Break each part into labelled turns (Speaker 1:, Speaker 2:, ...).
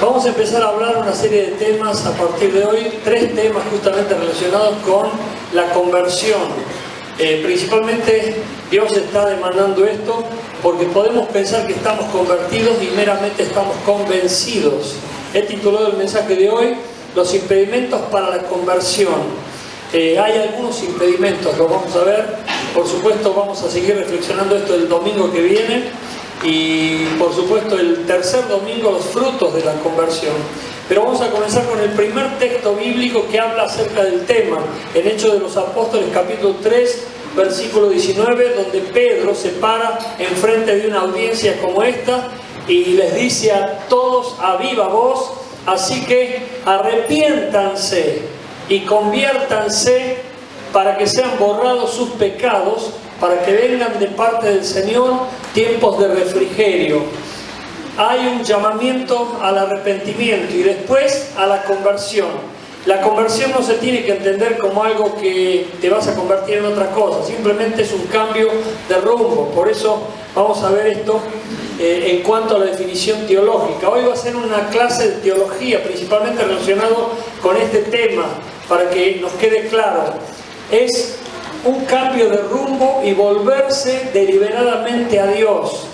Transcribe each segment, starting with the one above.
Speaker 1: Vamos a empezar a hablar una serie de temas a partir de hoy, 3 temas justamente relacionados con la conversión. Principalmente Dios está demandando esto porque podemos pensar que estamos convertidos y meramente estamos convencidos. He titulado el mensaje de hoy, los impedimentos para la conversión. Hay algunos impedimentos, los vamos a ver. Por supuesto vamos a seguir reflexionando esto el domingo que viene. Y por supuesto el tercer domingo los frutos de la conversión. Pero vamos a comenzar con el primer texto bíblico que habla acerca del tema, en Hechos de los Apóstoles capítulo 3, versículo 19, donde Pedro se para enfrente de una audiencia como esta y les dice a todos a viva voz: así que arrepiéntanse y conviértanse para que sean borrados sus pecados, para que vengan de parte del Señor tiempos de refrigerio. Hay un llamamiento al arrepentimiento y después a la conversión. La conversión no se tiene que entender como algo que te vas a convertir en otra cosa, simplemente es un cambio de rumbo. Por eso vamos a ver esto en cuanto a la definición teológica. Hoy va a ser una clase de teología, principalmente relacionado con este tema, para que nos quede claro. Es un cambio de rumbo y volverse deliberadamente a Dios.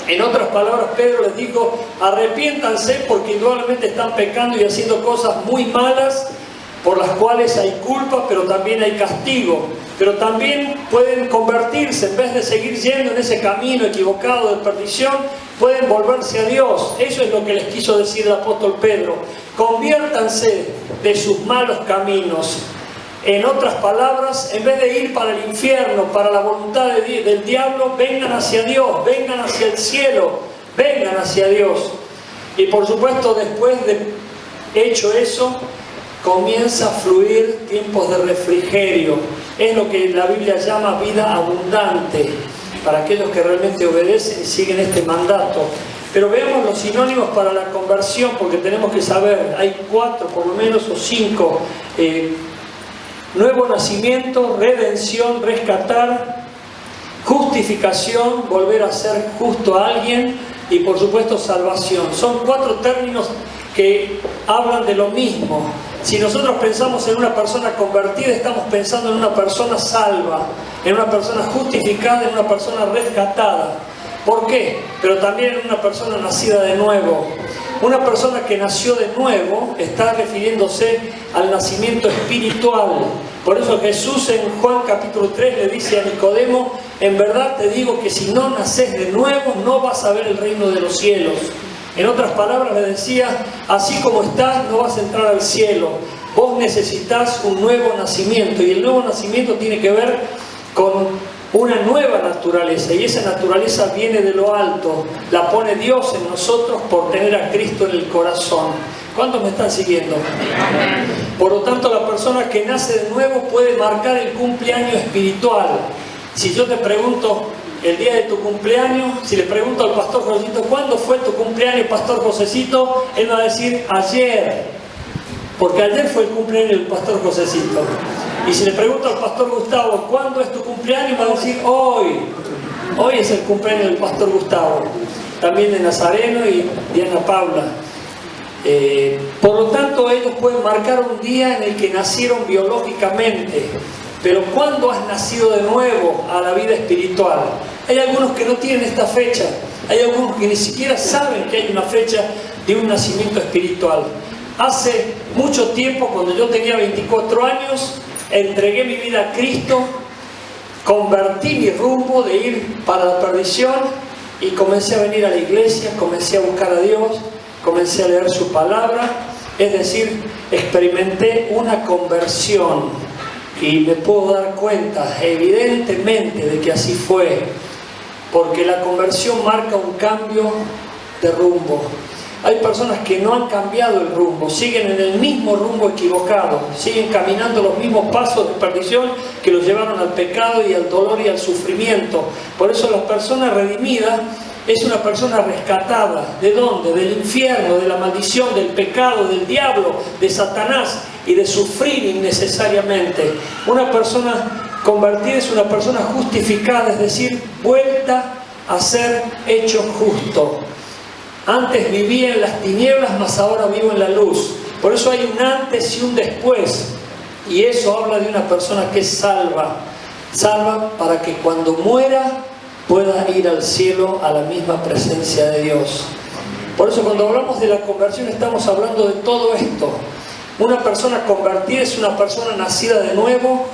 Speaker 1: En otras palabras, Pedro les dijo: arrepiéntanse porque indudablemente están pecando y haciendo cosas muy malas por las cuales hay culpa, pero también hay castigo. Pero también pueden convertirse, en vez de seguir yendo en ese camino equivocado de perdición, pueden volverse a Dios. Eso es lo que les quiso decir el apóstol Pedro: conviértanse de sus malos caminos. En otras palabras, en vez de ir para el infierno, para la voluntad del diablo, vengan hacia Dios, vengan hacia el cielo, vengan hacia Dios. Y por supuesto, después de hecho eso, comienza a fluir tiempos de refrigerio. Es lo que la Biblia llama vida abundante, para aquellos que realmente obedecen y siguen este mandato. Pero veamos los sinónimos para la conversión, porque tenemos que saber, hay 4 por lo menos o 5. Nuevo nacimiento, redención, rescatar, justificación, volver a ser justo a alguien, y por supuesto salvación. Son 4 términos que hablan de lo mismo. Si nosotros pensamos en una persona convertida, estamos pensando en una persona salva, en una persona justificada, en una persona rescatada. ¿Por qué? Pero también en una persona nacida de nuevo. Una persona que nació de nuevo está refiriéndose al nacimiento espiritual. Por eso Jesús en Juan capítulo 3 le dice a Nicodemo: en verdad te digo que si no naces de nuevo no vas a ver el reino de los cielos. En otras palabras le decía: así como estás no vas a entrar al cielo. Vos necesitas un nuevo nacimiento, y el nuevo nacimiento tiene que ver con una nueva naturaleza, y esa naturaleza viene de lo alto, la pone Dios en nosotros por tener a Cristo en el corazón. ¿Cuántos me están siguiendo? Por lo tanto, la persona que nace de nuevo puede marcar el cumpleaños espiritual. Si yo te pregunto el día de tu cumpleaños, si le pregunto al pastor Josecito: ¿cuándo fue tu cumpleaños, pastor Josecito? Él va a decir: ayer, porque ayer fue el cumpleaños del pastor Josecito. Y si le pregunto al pastor Gustavo: ¿cuándo es tu cumpleaños? Va a decir: hoy. Hoy es el cumpleaños del pastor Gustavo. También de Nazareno y de Ana Paula. Por lo tanto, ellos pueden marcar un día en el que nacieron biológicamente. Pero ¿cuándo has nacido de nuevo a la vida espiritual? Hay algunos que no tienen esta fecha. Hay algunos que ni siquiera saben que hay una fecha de un nacimiento espiritual. Hace mucho tiempo, cuando yo tenía 24 años, entregué mi vida a Cristo, convertí mi rumbo de ir para la perdición y comencé a venir a la iglesia, comencé a buscar a Dios, comencé a leer su palabra, es decir, experimenté una conversión y me puedo dar cuenta evidentemente de que así fue, porque la conversión marca un cambio de rumbo. Hay personas que no han cambiado el rumbo, siguen en el mismo rumbo equivocado, siguen caminando los mismos pasos de perdición que los llevaron al pecado y al dolor y al sufrimiento. Por eso la persona redimida es una persona rescatada. ¿De dónde? Del infierno, de la maldición, del pecado, del diablo, de Satanás y de sufrir innecesariamente. Una persona convertida es una persona justificada, es decir, vuelta a ser hecho justo. Antes vivía en las tinieblas, mas ahora vivo en la luz. Por eso hay un antes y un después. Y eso habla de una persona que es salva. Salva para que cuando muera pueda ir al cielo, a la misma presencia de Dios. Por eso cuando hablamos de la conversión estamos hablando de todo esto. Una persona convertida es una persona nacida de nuevo,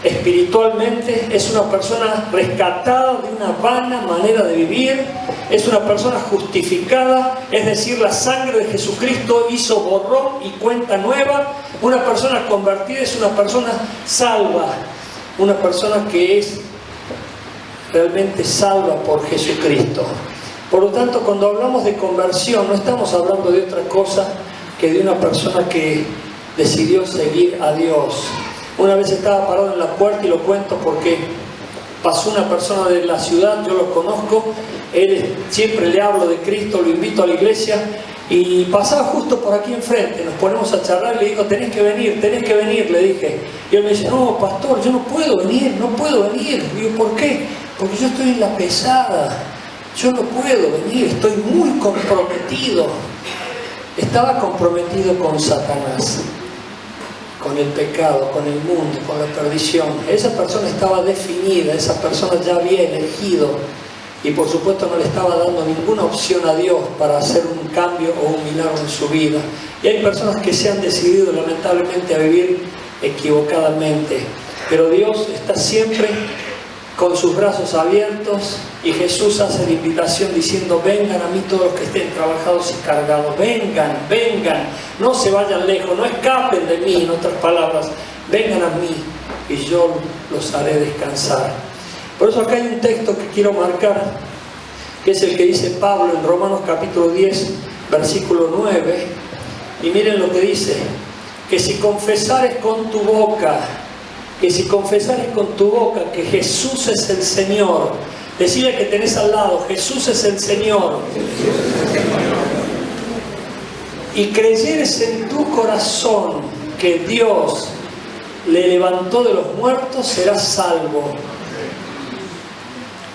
Speaker 1: espiritualmente, es una persona rescatada de una vana manera de vivir, es una persona justificada, es decir, la sangre de Jesucristo hizo borrón y cuenta nueva. Una persona convertida es una persona salva, una persona que es realmente salva por Jesucristo. Por lo tanto, cuando hablamos de conversión, no estamos hablando de otra cosa que de una persona que decidió seguir a Dios. Una vez estaba parado en la puerta, y lo cuento porque pasó una persona de la ciudad, yo lo conozco, él siempre le hablo de Cristo, lo invito a la iglesia, y pasaba justo por aquí enfrente, nos ponemos a charlar, y le digo, tenés que venir, le dije. Y él me dice, no, pastor, yo no puedo venir. Y digo, ¿por qué? Porque yo estoy en la pesada, yo no puedo venir, estoy muy comprometido. Estaba comprometido con Satanás, con el pecado, con el mundo, con la perdición. Esa persona estaba definida, esa persona ya había elegido, y por supuesto no le estaba dando ninguna opción a Dios para hacer un cambio o un milagro en su vida. Y hay personas que se han decidido lamentablemente a vivir equivocadamente, pero Dios está siempre con sus brazos abiertos, y Jesús hace la invitación diciendo, vengan a mí todos los que estén trabajados y cargados, vengan, no se vayan lejos, no escapen de mí, en otras palabras, vengan a mí y yo los haré descansar. Por eso acá hay un texto que quiero marcar, que es el que dice Pablo en Romanos capítulo 10, versículo 9, y miren lo que dice, que si confesares con tu boca que Jesús es el Señor, decirle que tenés al lado, Jesús es el Señor, y creyeres en tu corazón que Dios le levantó de los muertos, serás salvo.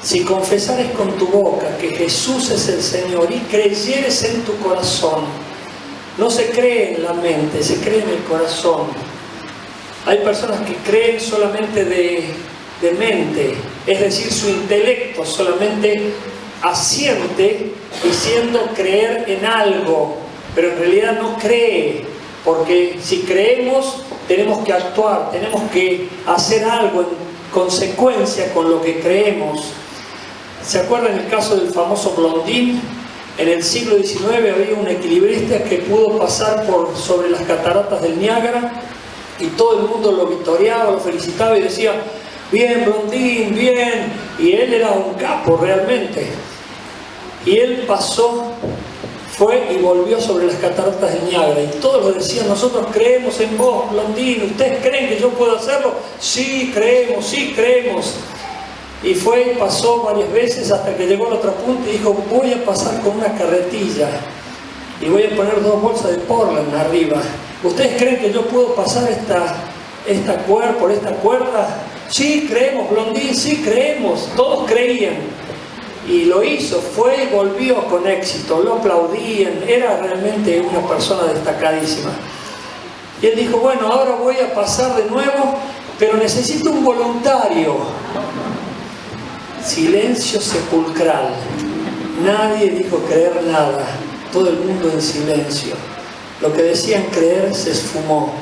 Speaker 1: Si confesares con tu boca que Jesús es el Señor y creyeres en tu corazón, no se cree en la mente, se cree en el corazón. Hay personas que creen solamente de mente, es decir, su intelecto solamente asiente diciendo creer en algo, pero en realidad no cree, porque si creemos tenemos que actuar, tenemos que hacer algo en consecuencia con lo que creemos. ¿Se acuerdan el caso del famoso Blondín? En el siglo XIX había un equilibrista que pudo pasar sobre las cataratas del Niágara, y todo el mundo lo victoriaba, lo felicitaba y decía, bien Blondín, bien, y él era un capo realmente. Y él fue y volvió sobre las cataratas del Niágara, y todos lo decían, nosotros creemos en vos, Blondín, ¿ustedes creen que yo puedo hacerlo? Sí, creemos. Y fue y pasó varias veces hasta que llegó a la otra punta y dijo, voy a pasar con una carretilla y voy a poner 2 bolsas de Portland arriba. ¿Ustedes creen que yo puedo pasar por esta cuerda? Sí, creemos, Blondín, sí, creemos. Todos creían. Y lo hizo, fue y volvió con éxito, lo aplaudían, era realmente una persona destacadísima. Y él dijo, bueno, ahora voy a pasar de nuevo, pero necesito un voluntario. Silencio sepulcral. Nadie dijo creer nada, todo el mundo en silencio. Lo que decían creer se esfumó.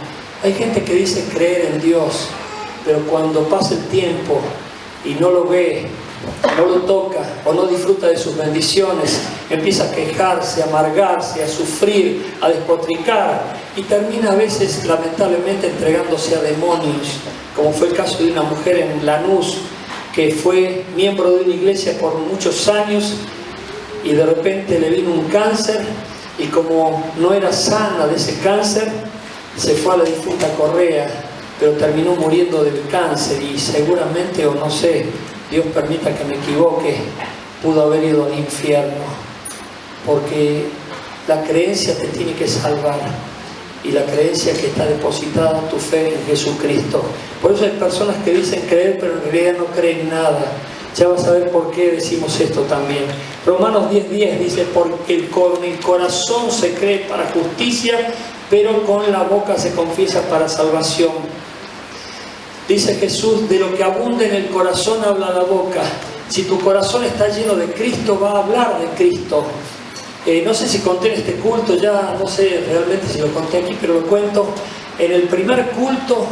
Speaker 1: Hay gente que dice creer en Dios, pero cuando pasa el tiempo y no lo ve, no lo toca o no disfruta de sus bendiciones, empieza a quejarse, a amargarse, a sufrir, a despotricar, y termina a veces lamentablemente entregándose a demonios, como fue el caso de una mujer en Lanús que fue miembro de una iglesia por muchos años, y de repente le vino un cáncer, y como no era sana de ese cáncer, se fue a la difunta Correa, pero terminó muriendo del cáncer, y seguramente, o no sé, Dios permita que me equivoque, pudo haber ido al infierno, porque la creencia te tiene que salvar, y la creencia que está depositada tu fe en Jesucristo. Por eso hay personas que dicen creer, pero en realidad no creen nada. Ya vas a ver por qué decimos esto también. Romanos 10:10 dice, porque con el corazón se cree para justicia, pero con la boca se confiesa para salvación. Dice Jesús, de lo que abunda en el corazón habla la boca. Si tu corazón está lleno de Cristo, va a hablar de Cristo. No sé si conté en este culto, ya no sé realmente si lo conté aquí, pero lo cuento. En el primer culto,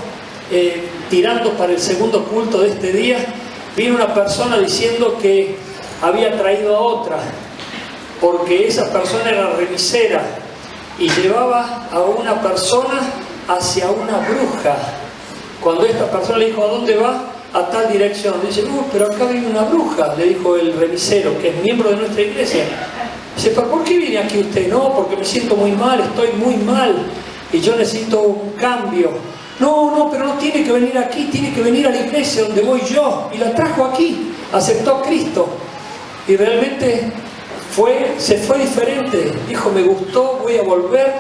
Speaker 1: tirando para el segundo culto de este día, vino una persona diciendo que había traído a otra, porque esa persona era remisera y llevaba a una persona hacia una bruja. Cuando esta persona le dijo, ¿a dónde va? A tal dirección. Dice, no, pero acá viene una bruja, le dijo el remisero, que es miembro de nuestra iglesia. Dice, ¿por qué viene aquí usted? No, porque me siento muy mal, estoy muy mal y yo necesito un cambio. No, pero no tiene que venir aquí, tiene que venir a la iglesia donde voy yo. Y la trajo aquí, aceptó a Cristo. Y realmente se fue diferente. Dijo, me gustó, voy a volver.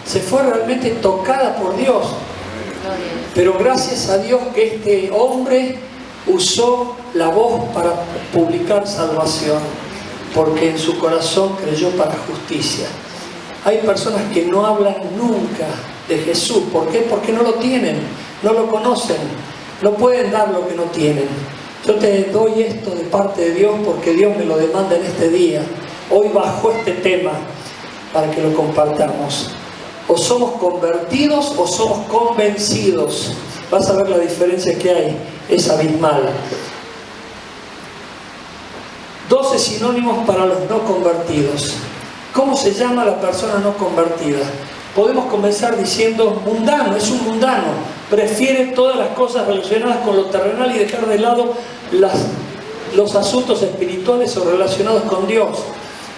Speaker 1: Se fue realmente tocada por Dios. Pero gracias a Dios que este hombre usó la voz para publicar salvación, porque en su corazón creyó para justicia. Hay personas que no hablan nunca de Jesús. ¿Por qué? Porque no lo tienen, no lo conocen, no pueden dar lo que no tienen. Yo te doy esto de parte de Dios porque Dios me lo demanda en este día. Hoy bajo este tema para que lo compartamos. O somos convertidos o somos convencidos. Vas a ver la diferencia que hay, es abismal. 12 sinónimos para los no convertidos. ¿Cómo se llama la persona no convertida? Podemos comenzar diciendo mundano, es un mundano. Prefiere todas las cosas relacionadas con lo terrenal y dejar de lado los asuntos espirituales o relacionados con Dios.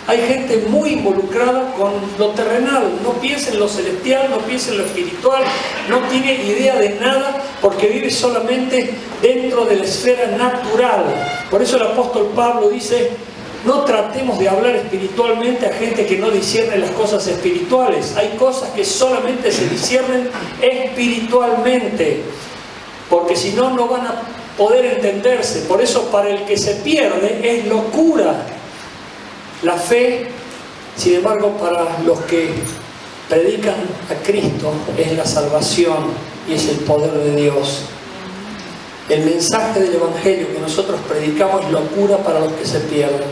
Speaker 1: Hay gente muy involucrada con lo terrenal, no piensa en lo celestial, no piensa en lo espiritual, no tiene idea de nada porque vive solamente dentro de la esfera natural. Por eso el apóstol Pablo dice, no tratemos de hablar espiritualmente a gente que no discierne las cosas espirituales. Hay cosas que solamente se disciernen espiritualmente, porque si no, no van a poder entenderse. Por eso para el que se pierde es locura la fe. Sin embargo, para los que predican a Cristo es la salvación y es el poder de Dios. El mensaje del Evangelio que nosotros predicamos es locura para los que se pierden,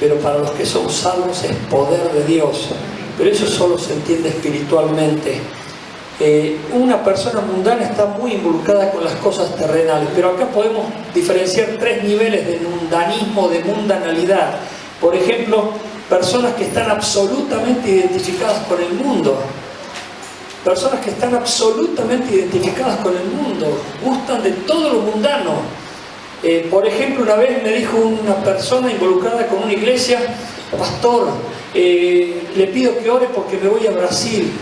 Speaker 1: pero para los que son salvos es poder de Dios. Pero eso solo se entiende espiritualmente. Una persona mundana está muy involucrada con las cosas terrenales, pero acá podemos diferenciar 3 niveles de mundanismo, de mundanalidad. Por ejemplo, personas que están absolutamente identificadas con el mundo. Personas que están absolutamente identificadas con el mundo, gustan de todo lo mundano. Por ejemplo, una vez me dijo una persona involucrada con una iglesia, pastor, le pido que ore porque me voy a Brasil,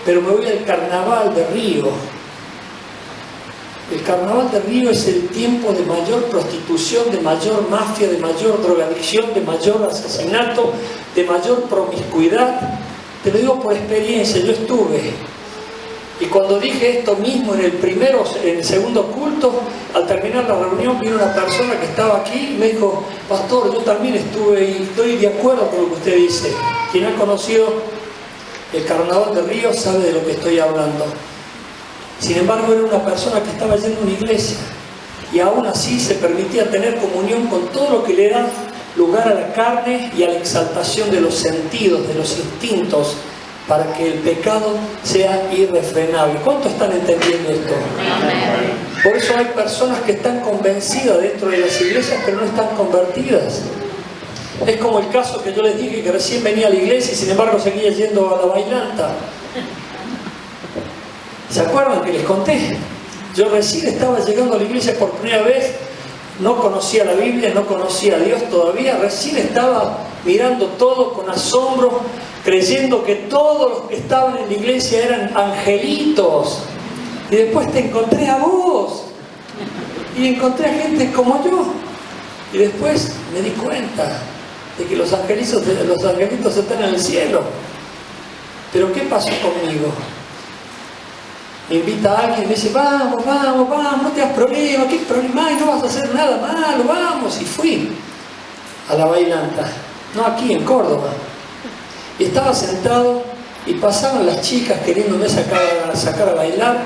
Speaker 1: pero me voy al carnaval de Río. El carnaval de Río es el tiempo de mayor prostitución, de mayor mafia, de mayor drogadicción, de mayor asesinato, de mayor promiscuidad. Te lo digo por experiencia, yo estuve. Y cuando dije esto mismo en el segundo culto, al terminar la reunión vino una persona que estaba aquí y me dijo, pastor, yo también estuve y estoy de acuerdo con lo que usted dice. Quien ha conocido el carnaval de Río sabe de lo que estoy hablando. Sin embargo, era una persona que estaba yendo a una iglesia y aún así se permitía tener comunión con todo lo que le da lugar a la carne y a la exaltación de los sentidos, de los instintos, para que el pecado sea irrefrenable. ¿Cuántos están entendiendo esto? Por eso hay personas que están convencidas dentro de las iglesias, pero no están convertidas. Es como el caso que yo les dije, que recién venía a la iglesia y sin embargo seguía yendo a la bailanta. ¿Se acuerdan que les conté? Yo recién estaba llegando a la iglesia por primera vez, no conocía la Biblia, no conocía a Dios todavía, recién estaba mirando todo con asombro, creyendo que todos los que estaban en la iglesia eran angelitos. Y después te encontré a vos, y encontré a gente como yo. Y después me di cuenta de que los angelitos están en el cielo. Pero ¿qué pasó conmigo? me invita a alguien y me dice, vamos, vamos, vamos, no te das problema, ¿qué problema hay? No vas a hacer nada malo, vamos. Y fui a la bailanta, no aquí en Córdoba. Y estaba sentado y pasaban las chicas queriéndome sacar a bailar.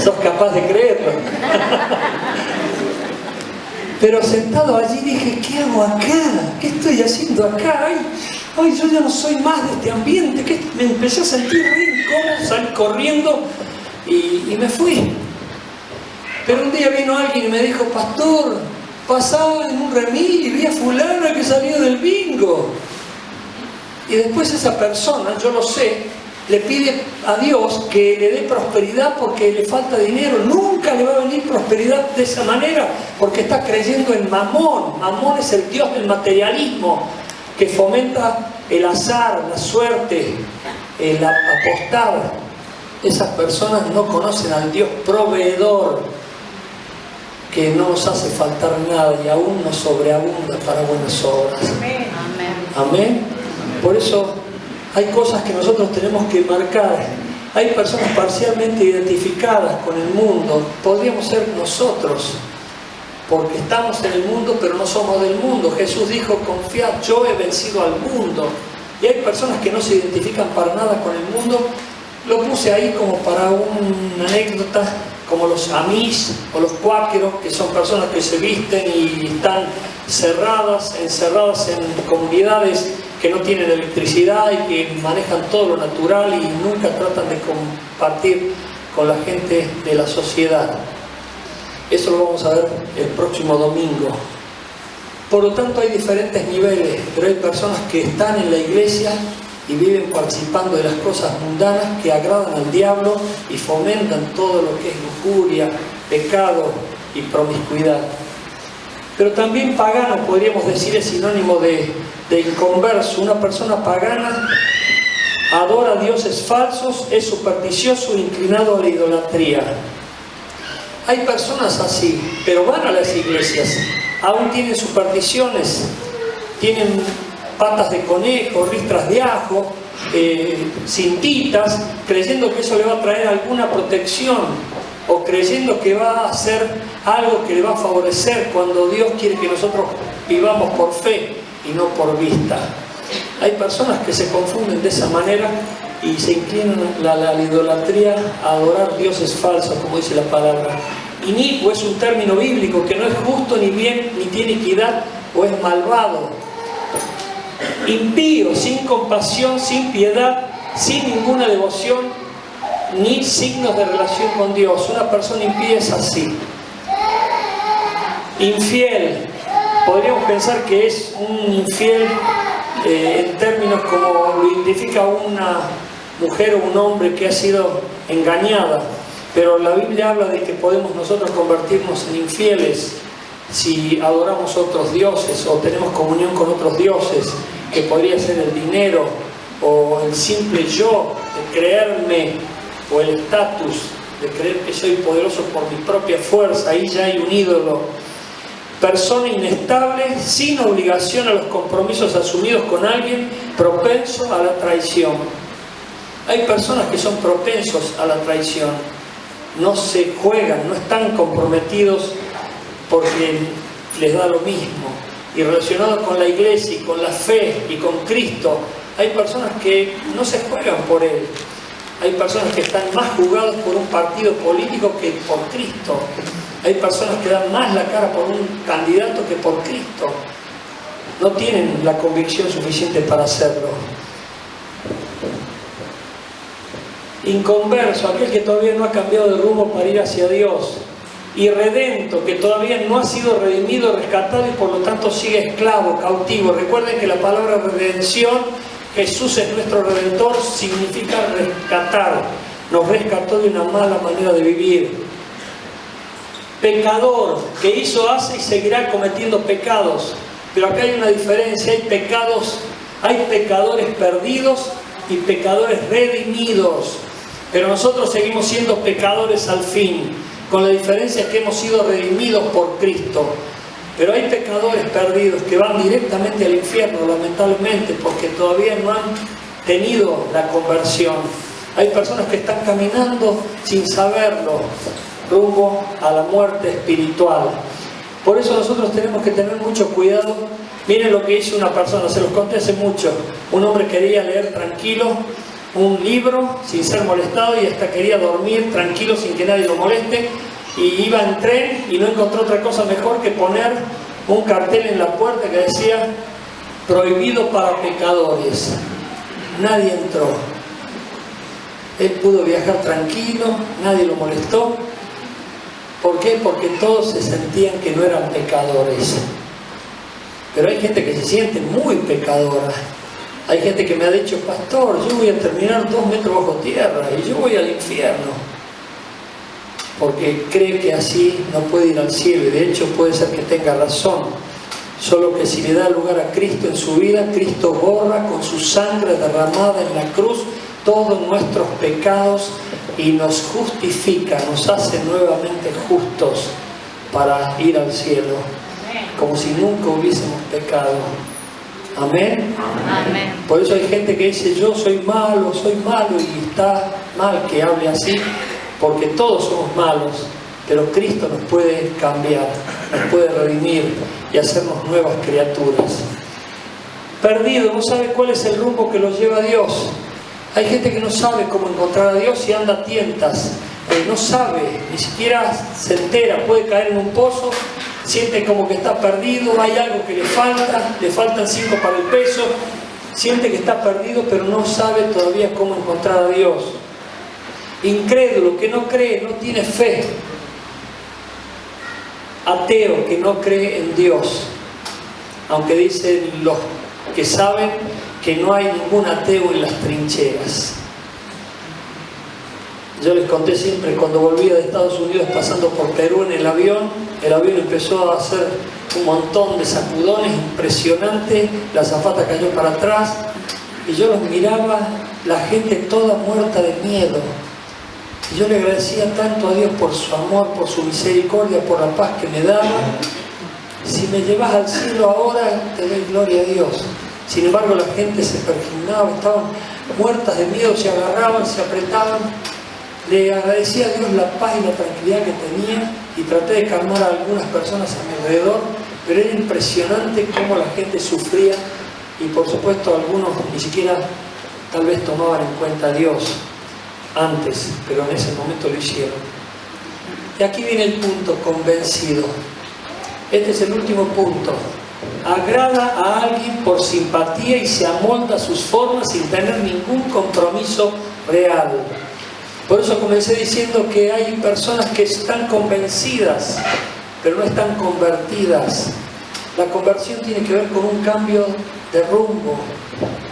Speaker 1: ¿Sos capaz de creerlo? Pero sentado allí dije, ¿qué hago acá? ¿Qué estoy haciendo acá? Ay, yo ya no soy más de este ambiente. Me empecé a sentir re incómodo, salí corriendo y me fui. Pero un día vino alguien y me dijo, pastor, pasaba en un remis y vi a fulana que salía del bingo. Y después esa persona, yo lo sé, le pide a Dios que le dé prosperidad porque le falta dinero. Nunca le va a venir prosperidad de esa manera porque está creyendo en Mamón. Mamón es el dios del materialismo que fomenta el azar, la suerte, el apostar. Esas personas no conocen al Dios proveedor que no nos hace faltar nada y aún nos sobreabunda para buenas obras.
Speaker 2: Amén.
Speaker 1: Amén. Por eso hay cosas que nosotros tenemos que marcar. Hay personas parcialmente identificadas con el mundo. Podríamos ser nosotros, porque estamos en el mundo, pero no somos del mundo. Jesús dijo, confiad, yo he vencido al mundo. Y hay personas que no se identifican para nada con el mundo. Lo puse ahí como para una anécdota, como los Amish o los cuáqueros, que son personas que se visten y están encerradas en comunidades que no tienen electricidad y que manejan todo lo natural y nunca tratan de compartir con la gente de la sociedad. Eso lo vamos a ver el próximo domingo. Por lo tanto, hay diferentes niveles, pero hay personas que están en la iglesia y viven participando de las cosas mundanas que agradan al diablo y fomentan todo lo que es lujuria, pecado y promiscuidad. Pero también pagano, podríamos decir, es sinónimo de inconverso. Una persona pagana adora a dioses falsos, es supersticioso e inclinado a la idolatría. Hay personas así, pero van a las iglesias, aún tienen supersticiones, tienen patas de conejo, ristras de ajo, cintitas, creyendo que eso le va a traer alguna protección o creyendo que va a hacer algo que le va a favorecer cuando Dios quiere que nosotros vivamos por fe y no por vista. Hay personas que se confunden de esa manera y se inclinan a la idolatría, a adorar dioses falsos, como dice la palabra. Inicuo es un término bíblico que no es justo ni bien, ni tiene equidad o es malvado. Impío, sin compasión, sin piedad, sin ninguna devoción ni signos de relación con Dios. Una persona impía es así. Infiel, podríamos pensar que es un infiel en términos como lo identifica una mujer o un hombre que ha sido engañada, pero la Biblia habla de que podemos nosotros convertirnos en infieles si adoramos otros dioses o tenemos comunión con otros dioses, que podría ser el dinero o el simple yo de creerme, o el estatus de creer que soy poderoso por mi propia fuerza. Ahí ya hay un ídolo. Persona inestable, sin obligación a los compromisos asumidos con alguien, propenso a la traición. Hay personas que son propensos a la traición, no se juegan, no están comprometidos porque les da lo mismo. Y relacionado con la iglesia y con la fe y con Cristo, hay personas que no se juegan por Él. Hay personas que están más jugadas por un partido político que por Cristo. Hay personas que dan más la cara por un candidato que por Cristo. No tienen la convicción suficiente para hacerlo. Inconverso, aquel que todavía no ha cambiado de rumbo para ir hacia Dios. Irredento, que todavía no ha sido redimido, rescatado y por lo tanto sigue esclavo, cautivo. Recuerden que la palabra redención, Jesús es nuestro Redentor, significa rescatar. Nos rescató de una mala manera de vivir. Pecador, que hizo, hace y seguirá cometiendo pecados. Pero acá hay una diferencia, hay pecadores perdidos y pecadores redimidos. Pero nosotros seguimos siendo pecadores al fin, con la diferencia que hemos sido redimidos por Cristo. Pero hay pecadores perdidos que van directamente al infierno, lamentablemente, porque todavía no han tenido la conversión. Hay personas que están caminando sin saberlo, rumbo a la muerte espiritual. Por eso nosotros tenemos que tener mucho cuidado. Miren lo que hizo una persona, se los conté hace mucho. Un hombre quería leer tranquilo un libro sin ser molestado y hasta quería dormir tranquilo sin que nadie lo moleste, y iba en tren y no encontró otra cosa mejor que poner un cartel en la puerta que decía prohibido para pecadores. Nadie entró. Él pudo viajar tranquilo, nadie lo molestó. ¿Por qué? Porque todos se sentían que no eran pecadores. Pero hay gente que se siente muy pecadora. Hay gente que me ha dicho, pastor, yo voy a terminar 2 metros bajo tierra y yo voy al infierno. Porque cree que así no puede ir al cielo, y de hecho puede ser que tenga razón. Solo que si le da lugar a Cristo en su vida, Cristo borra con su sangre derramada en la cruz todos nuestros pecados y nos justifica, nos hace nuevamente justos para ir al cielo, como si nunca hubiésemos pecado. Amén.
Speaker 2: Amén.
Speaker 1: Por eso hay gente que dice, yo soy malo, y está mal que hable así, porque todos somos malos, pero Cristo nos puede cambiar, nos puede redimir y hacernos nuevas criaturas. Perdido, no sabe cuál es el rumbo que los lleva a Dios. Hay gente que no sabe cómo encontrar a Dios y anda a tientas, no sabe, ni siquiera se entera, puede caer en un pozo, siente como que está perdido, hay algo que le faltan 5 para el peso, siente que está perdido, pero no sabe todavía cómo encontrar a Dios. Incrédulo, que no cree, no tiene fe. Ateo, que no cree en Dios, aunque dicen los que saben que no hay ningún ateo en las trincheras. Yo les conté siempre, cuando volvía de Estados Unidos pasando por Perú en el avión empezó a hacer un montón de sacudones impresionantes, la azafata cayó para atrás y yo los miraba, la gente toda muerta de miedo. Y yo le agradecía tanto a Dios por su amor, por su misericordia, por la paz que me daba. Si me llevas al cielo ahora, te doy gloria a Dios. Sin embargo, la gente se pergignaba, estaban muertas de miedo, se agarraban, se apretaban. Le agradecía a Dios la paz y la tranquilidad que tenía y traté de calmar a algunas personas a mi alrededor, pero era impresionante cómo la gente sufría y por supuesto algunos ni siquiera tal vez tomaban en cuenta a Dios antes, pero en ese momento lo hicieron. Y aquí viene el punto, convencido. Este es el último punto. Agrada a alguien por simpatía y se amolda a sus formas sin tener ningún compromiso real. Por eso comencé diciendo que hay personas que están convencidas, pero no están convertidas. La conversión tiene que ver con un cambio de rumbo,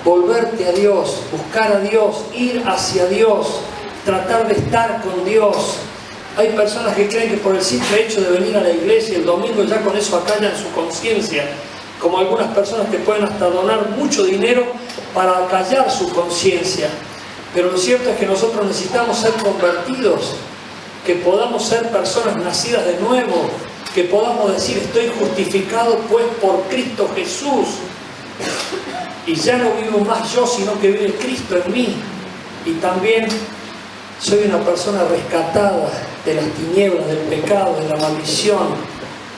Speaker 1: volverte a Dios, buscar a Dios, ir hacia Dios, tratar de estar con Dios. Hay personas que creen que por el simple hecho de venir a la iglesia el domingo ya con eso acallan su conciencia, como algunas personas que pueden hasta donar mucho dinero para acallar su conciencia. Pero lo cierto es que nosotros necesitamos ser convertidos, que podamos ser personas nacidas de nuevo, que podamos decir estoy justificado pues por Cristo Jesús y ya no vivo más yo sino que vive Cristo en mí, y también soy una persona rescatada de las tinieblas, del pecado, de la maldición,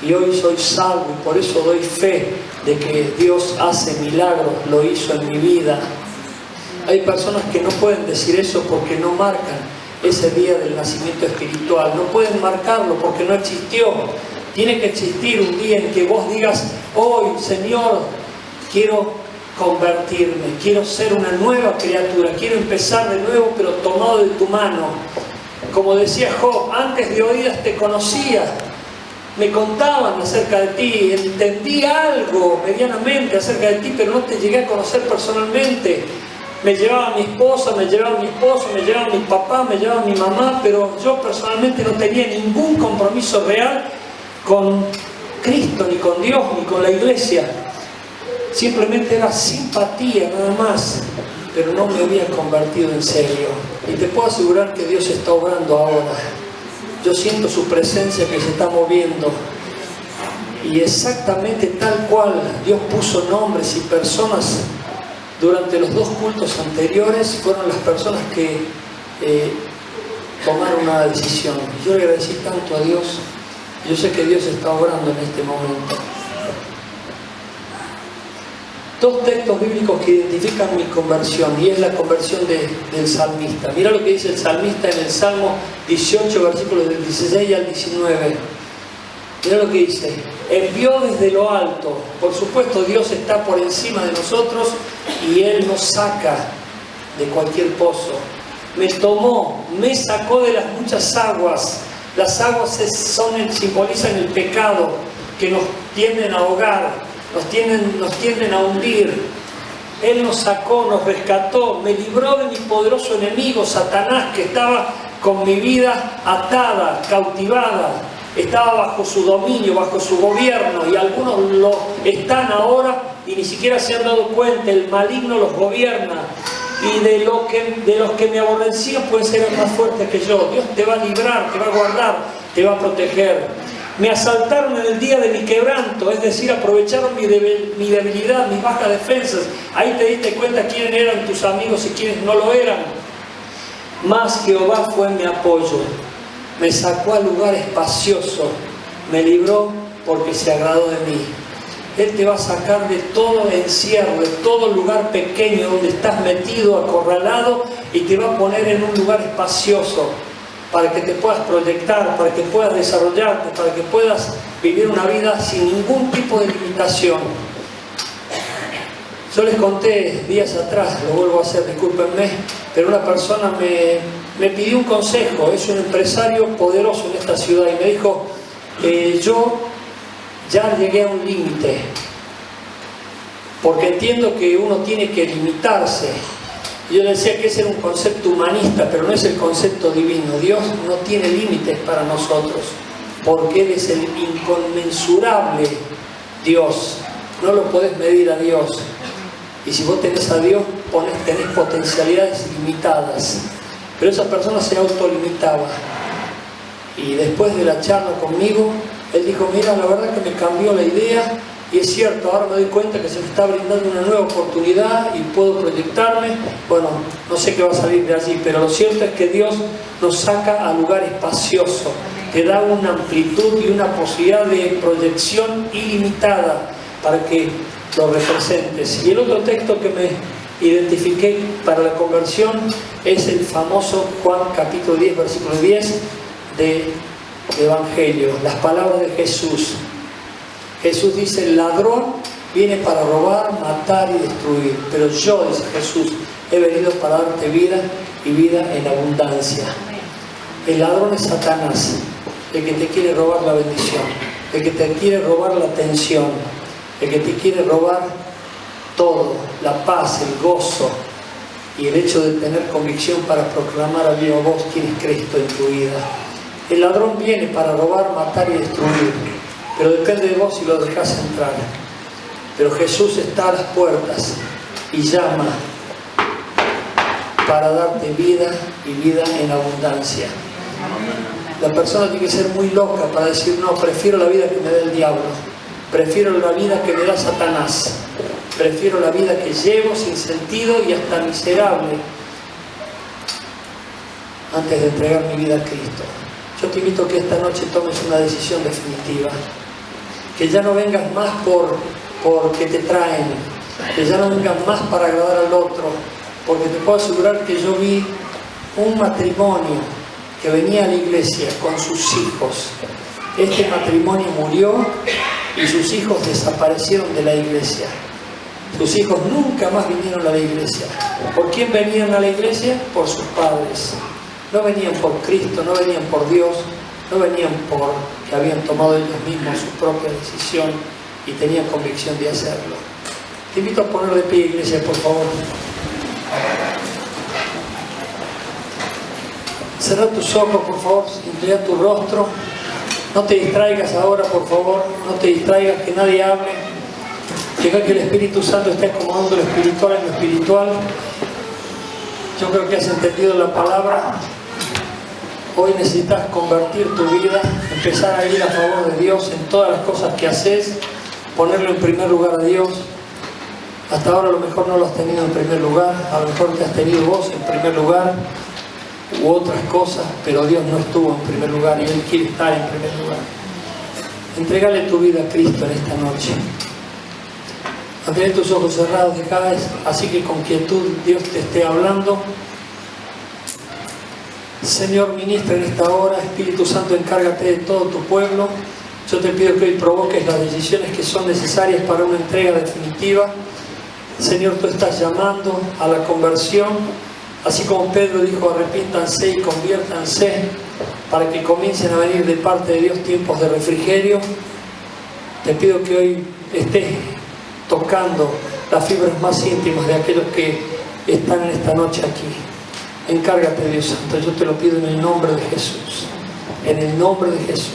Speaker 1: y hoy soy salvo y por eso doy fe de que Dios hace milagros, lo hizo en mi vida. Hay personas que no pueden decir eso porque no marcan ese día del nacimiento espiritual, no pueden marcarlo porque no existió. Tiene que existir un día en que vos digas, hoy Señor, quiero convertirme, quiero ser una nueva criatura, quiero empezar de nuevo pero tomado de tu mano. Como decía Job, antes de oídas te conocía, me contaban acerca de ti, entendí algo medianamente acerca de ti, pero no te llegué a conocer personalmente. Me llevaba mi esposa, me llevaba mi esposo, me llevaba mi papá, me llevaba mi mamá, pero yo personalmente no tenía ningún compromiso real con Cristo, ni con Dios, ni con la iglesia. Simplemente era simpatía nada más, pero no me había convertido en serio. Y te puedo asegurar que Dios está obrando ahora. Yo siento su presencia que se está moviendo. Y exactamente tal cual Dios puso nombres y personas durante los 2 cultos anteriores, fueron las personas que tomar una decisión. Yo le agradecí tanto a Dios. Yo sé que Dios está obrando en este momento. Dos textos bíblicos que identifican mi conversión, y es la conversión del salmista. Mira lo que dice el salmista en el Salmo 18, versículos del 16 al 19. Mira lo que dice: envió desde lo alto. Por supuesto, Dios está por encima de nosotros y Él nos saca de cualquier pozo. Me tomó, me sacó de las muchas aguas. Las aguas simbolizan el pecado, que nos tienden a ahogar, nos tienden a hundir. Él nos sacó, nos rescató, me libró de mi poderoso enemigo, Satanás, que estaba con mi vida atada, cautivada. Estaba bajo su dominio, bajo su gobierno, y algunos lo están ahora y ni siquiera se han dado cuenta. El maligno los gobierna, y de los que me aborrecían pueden ser más fuertes que yo. Dios te va a librar, te va a guardar, te va a proteger. Me asaltaron en el día de mi quebranto, es decir, aprovecharon mi debilidad, mis bajas defensas. Ahí te diste cuenta quiénes eran tus amigos y quiénes no lo eran. Mas Jehová fue mi apoyo. Me sacó al lugar espacioso, me libró porque se agradó de mí. Él te va a sacar de todo encierro, de todo lugar pequeño donde estás metido, acorralado, y te va a poner en un lugar espacioso para que te puedas proyectar, para que puedas desarrollarte, para que puedas vivir una vida sin ningún tipo de limitación. Yo les conté días atrás, lo vuelvo a hacer, discúlpenme, pero una persona me pidió un consejo. Es un empresario poderoso en esta ciudad y me dijo: yo ya llegué a un límite, porque entiendo que uno tiene que limitarse. Y yo le decía que ese era un concepto humanista, pero no es el concepto divino. Dios no tiene límites para nosotros, porque Él es el inconmensurable Dios. No lo podés medir a Dios. Y si vos tenés a Dios, tenés potencialidades ilimitadas. Pero esa persona se autolimitaba. Y después de la charla conmigo, él dijo: mira, la verdad que me cambió la idea, y es cierto, ahora me doy cuenta que se me está brindando una nueva oportunidad y puedo proyectarme. Bueno, no sé qué va a salir de allí, pero lo cierto es que Dios nos saca a lugar espacioso, te da una amplitud y una posibilidad de proyección ilimitada para que lo representes. Y el otro texto que me identifiqué para la conversión es el famoso Juan capítulo 10, versículo 10 del Evangelio, las palabras de Jesús. Jesús dice: el ladrón viene para robar, matar y destruir, pero yo, dice Jesús, he venido para darte vida y vida en abundancia. El ladrón es Satanás, el que te quiere robar la bendición, el que te quiere robar la atención, el que te quiere robar todo, la paz, el gozo y el hecho de tener convicción para proclamar a viva voz quién es Cristo en tu vida. El ladrón viene para robar, matar y destruir, pero depende de vos si lo dejás entrar. Pero Jesús está a las puertas y llama para darte vida y vida en abundancia. La persona tiene que ser muy loca para decir: no, prefiero la vida que me da el diablo, prefiero la vida que me da Satanás, prefiero la vida que llevo sin sentido y hasta miserable, antes de entregar mi vida a Cristo. Yo te invito a que esta noche tomes una decisión definitiva, que ya no vengas más porque te traen, que ya no vengas más para agradar al otro, porque te puedo asegurar que yo vi un matrimonio que venía a la iglesia con sus hijos. Este matrimonio murió y sus hijos desaparecieron de la iglesia. Sus hijos nunca más vinieron a la iglesia. ¿Por quién venían a la iglesia? Por sus padres. No venían por Cristo, no venían por Dios, no venían porque habían tomado ellos mismos su propia decisión y tenían convicción de hacerlo. Te invito a poner de pie, iglesia, por favor. Cerra tus ojos, por favor, inclina tu rostro. No te distraigas ahora, por favor. No te distraigas, que nadie hable. Deja que el Espíritu Santo esté acomodando lo espiritual en lo espiritual. Yo creo que has entendido la palabra. Hoy necesitas convertir tu vida, empezar a ir a favor de Dios en todas las cosas que haces, ponerlo en primer lugar a Dios. Hasta ahora a lo mejor no lo has tenido en primer lugar, a lo mejor te has tenido vos en primer lugar. u otras cosas, pero Dios no estuvo en primer lugar y Él quiere estar en primer lugar. Entregale tu vida a Cristo en esta noche. Mantén tus ojos cerrados, así que con quietud Dios te esté hablando. Señor, ministra en esta hora. Espíritu Santo, encárgate de todo tu pueblo. Yo te pido que hoy provoques las decisiones que son necesarias para una entrega definitiva. Señor, tú estás llamando a la conversión, así como Pedro dijo: arrepíntanse y conviértanse, para que comiencen a venir de parte de Dios tiempos de refrigerio. Te pido que hoy estés tocando las fibras más íntimas de aquellos que están en esta noche aquí. Encárgate, Dios Santo, yo te lo pido en el nombre de Jesús, en el nombre de Jesús.